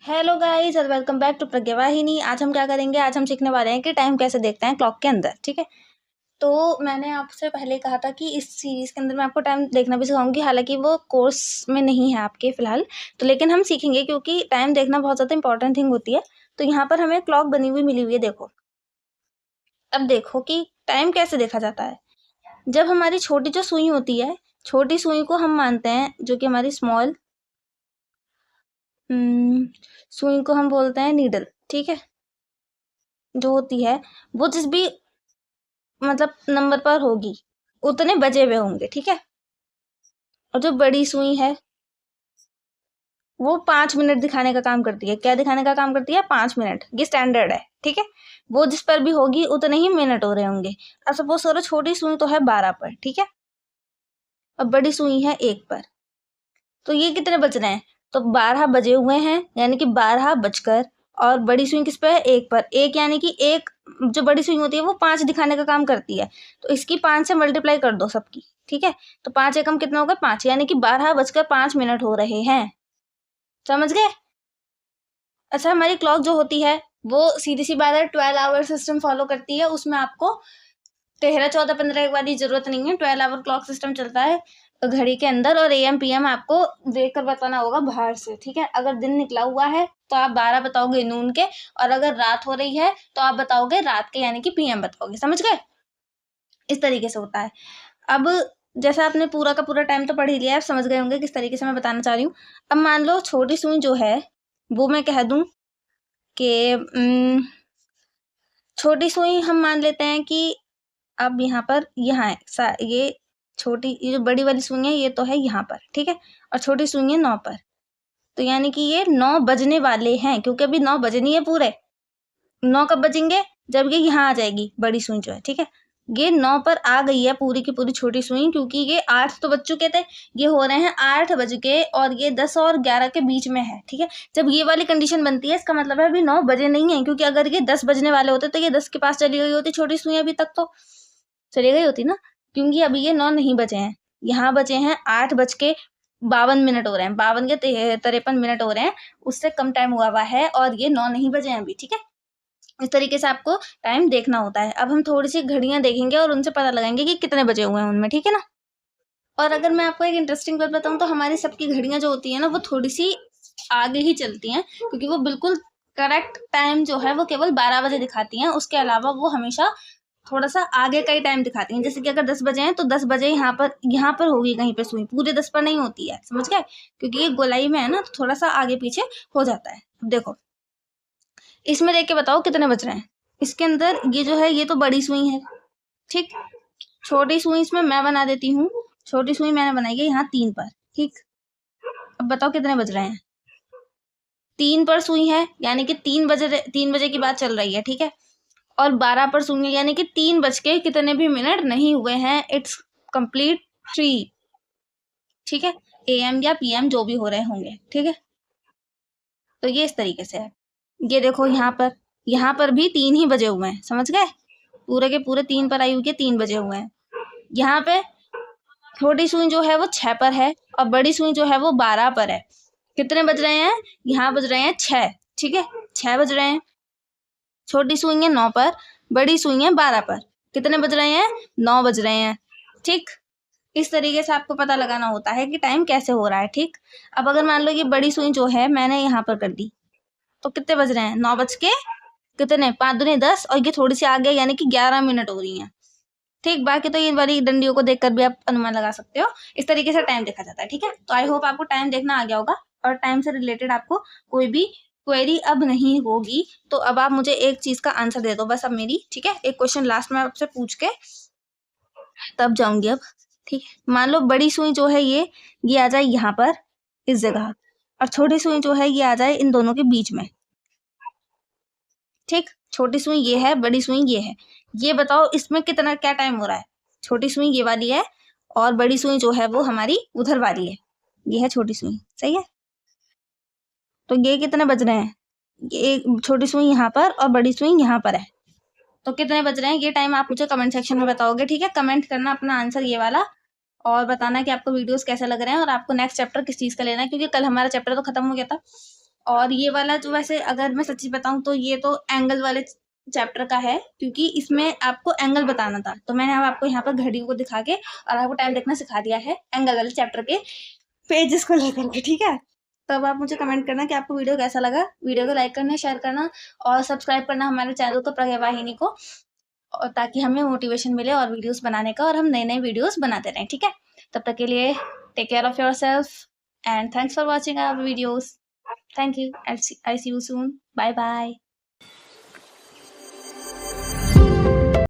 Hello guys और welcome back to प्रज्ञावाहिनी। आज हम क्या करेंगे, आज हम सीखने वाले हैं कि टाइम कैसे देखते हैं क्लॉक के अंदर। ठीक है, तो मैंने आपसे पहले कहा था कि इस सीरीज के अंदर मैं आपको टाइम देखना भी सिखाऊंगी। हालांकि वो कोर्स में नहीं है आपके फिलहाल, तो लेकिन हम सीखेंगे क्योंकि टाइम देखना बहुत ज़्यादा इंपॉर्टेंट थिंग होती है। तो यहाँ पर हमें क्लॉक बनी हुई मिली हुई है, देखो। अब देखो कि टाइम कैसे देखा जाता है। जब हमारी छोटी जो सुई होती है, छोटी सुई को हम मानते हैं जो कि हमारी स्मॉल सुई को हम बोलते हैं नीडल। ठीक है, जो होती है वो जिस भी मतलब नंबर पर होगी उतने बजे हुए होंगे। ठीक है, और जो बड़ी सुई है वो 5 मिनट दिखाने का काम करती है। क्या दिखाने का काम करती है? 5 मिनट। ये स्टैंडर्ड है। ठीक है, वो जिस पर भी होगी उतने ही मिनट हो रहे होंगे। अब सपोज करो छोटी सुई तो है 12 पर। ठीक है, और बड़ी सुई है 1 पर। तो ये कितने बज रहे हैं? तो 12 बजे हुए हैं, यानी कि 12 बजकर। और बड़ी सुई किस पे है? 1 पर। एक यानी कि एक जो बड़ी सुई होती है वो 5 दिखाने का काम करती है, तो इसकी 5 से मल्टीप्लाई कर दो सबकी। ठीक है, तो 5 एकम कितना होगा? 5, यानी कि 12 बजकर 5 मिनट हो रहे हैं। समझ गए? अच्छा, हमारी क्लॉक जो होती है वो सीधी सी बात है 12 आवर सिस्टम फॉलो करती है। उसमें आपको 13, 14, 15 वाली जरूरत नहीं है। 12 आवर क्लॉक सिस्टम चलता है घड़ी के अंदर, और AM PM आपको देख कर बताना होगा बाहर से। ठीक है, अगर दिन निकला हुआ है तो आप 12 बताओगे नून के, और अगर रात हो रही है तो आप बताओगे रात के, यानी कि PM बताओगे। समझ गए? इस तरीके से होता है। अब जैसा आपने पूरा का पूरा टाइम तो पढ़ ही लिया है, आप समझ गए होंगे किस तरीके से मैं बताना चाह रही हूँ। अब मान लो छोटी सुई जो है वो मैं कह दूं कि छोटी सुई हम मान लेते हैं कि अब यहाँ पर यहाँ है ये छोटी, ये जो बड़ी वाली सुई है ये तो है यहाँ पर। ठीक है, और छोटी सुई है 9 पर। तो यानी कि ये 9 बजने वाले हैं, क्योंकि अभी 9 बजे नहीं है पूरे। 9 कब बजेंगे? जब ये यहाँ आ जाएगी बड़ी सुई जो है। ठीक है, ये 9 पर आ गई है पूरी की पूरी छोटी सुई, क्योंकि ये 8 तो बज चुके थे। ये हो रहे हैं 8 बज के, और ये 10 और 11 के बीच में है। ठीक है, जब ये वाली कंडीशन बनती है इसका मतलब है अभी 9 बजे नहीं है, क्योंकि अगर ये 10 बजने वाले होते तो ये 10 के पास चली गई होती छोटी सुई, अभी तक तो चली गई होती ना। क्योंकि अभी ये 9 नहीं बजे हैं, यहाँ बचे हैं 8 बज के 52 मिनट हो रहे हैं, 52 के 53 मिनट हो रहे हैं। उससे कम टाइम हुआ है और ये 9 नहीं बजे हैं अभी। ठीक है, इस तरीके से आपको टाइम देखना होता है। अब हम थोड़ी सी घड़ियां देखेंगे और उनसे पता लगाएंगे कि कितने बजे हुए हैं उनमें। ठीक है ना? और अगर मैं आपको एक इंटरेस्टिंग बात बताऊं तो हमारी सबकी घड़ियां जो होती है ना वो थोड़ी सी आगे ही चलती हैं, क्योंकि वो बिल्कुल करेक्ट टाइम जो है वो केवल 12 बजे दिखाती हैं। उसके अलावा वो हमेशा थोड़ा सा आगे का ही टाइम दिखाती हैं। जैसे कि अगर 10 बजे हैं तो 10 बजे यहाँ पर होगी कहीं पे सुई, पूरे 10 पर नहीं होती है। समझ गए? क्योंकि ये गोलाई में है ना, तो थोड़ा सा आगे पीछे हो जाता है। अब देखो, इसमें देख के बताओ कितने बज रहे हैं। इसके अंदर ये जो है ये तो बड़ी सुई है। ठीक, छोटी सुई इसमें मैं बना देती हूँ। छोटी सुई मैंने बनाई है यहाँ 3 पर। ठीक, अब बताओ कितने बज रहे हैं। 3 पर सुई है, यानी कि 3 बजे की बात चल रही है। ठीक है, और 12 पर सुई है, यानी कि 3 बज के कितने भी मिनट नहीं हुए हैं। It's complete 3। ठीक है, AM या PM जो भी हो रहे होंगे। ठीक है, तो ये इस तरीके से है। ये देखो यहाँ पर भी 3 ही बजे हुए हैं। समझ गए? पूरे के पूरे 3 पर आई हुई है, 3 बजे हुए हैं। यहाँ पे छोटी सुई जो है वो 6 पर है, और बड़ी सुई जो है वो 12 पर है। कितने बज रहे हैं? यहाँ बज रहे हैं 6। ठीक है, 6 बज रहे हैं। छोटी सुई है 9 पर, बड़ी सुई है 12 पर। कितने बज रहे हैं? 9 बज रहे हैं। ठीक, इस तरीके से आपको पता लगाना होता है कि टाइम कैसे हो रहा है। ठीक, अब अगर मान लो ये बड़ी सुई जो है मैंने यहाँ पर कर दी, तो कितने बज रहे हैं? 9 बज के कितने, 5 दूनी 10, और ये थोड़ी सी आगे यानी कि 11 मिनट हो रही हैं। ठीक, बाकी तो ये वाली डंडियों को देखकर भी आप अनुमान लगा सकते हो। इस तरीके से टाइम देखा जाता है। ठीक है, तो आई होप आपको टाइम देखना आ गया होगा, और टाइम से रिलेटेड आपको कोई भी क्वेरी अब नहीं होगी। तो अब आप मुझे एक चीज का आंसर दे दो बस अब मेरी। ठीक है, एक क्वेश्चन लास्ट में आपसे पूछ के तब जाऊंगी अब। ठीक है, मान लो बड़ी सुई जो है ये आ जाए यहाँ पर इस जगह, और छोटी सुई जो है ये आ जाए इन दोनों के बीच में। ठीक, छोटी सुई ये है, बड़ी सुई ये है। ये बताओ इसमें कितना क्या टाइम हो रहा है। छोटी सुई ये वाली है, और बड़ी सुई जो है वो हमारी उधर वाली है। ये है छोटी सुई। सही है, तो ये कितने बज रहे हैं? ये छोटी सुई यहाँ पर और बड़ी सुई यहाँ पर है, तो कितने बज रहे हैं ये टाइम आप मुझे कमेंट सेक्शन में बताओगे। ठीक है, कमेंट करना अपना आंसर ये वाला, और बताना कि आपको वीडियोस कैसे लग रहे हैं और आपको नेक्स्ट चैप्टर किस चीज़ का लेना है, क्योंकि कल हमारा चैप्टर तो खत्म हो गया था। और ये वाला जो वैसे अगर मैं सच्ची बताऊं तो ये तो एंगल वाले चैप्टर का है, क्योंकि इसमें आपको एंगल बताना था, तो मैंने अब आपको यहाँ पर घड़ी को दिखा के और आपको टाइम देखना सिखा दिया है एंगल वाले चैप्टर के पेजेस को लेकर के, ठीक है। तो अब आप मुझे कमेंट करना कि आपको वीडियो कैसा लगा। वीडियो को लाइक करना, शेयर करना और सब्सक्राइब करना हमारे चैनल को, प्रज्ञा को, और ताकि हमें मोटिवेशन मिले और वीडियोस बनाने का, और हम नए नए वीडियोस बनाते रहें, ठीक है। तब तक के लिए take care of yourself and thanks for watching our videos. Thank you. I see you soon. Bye bye.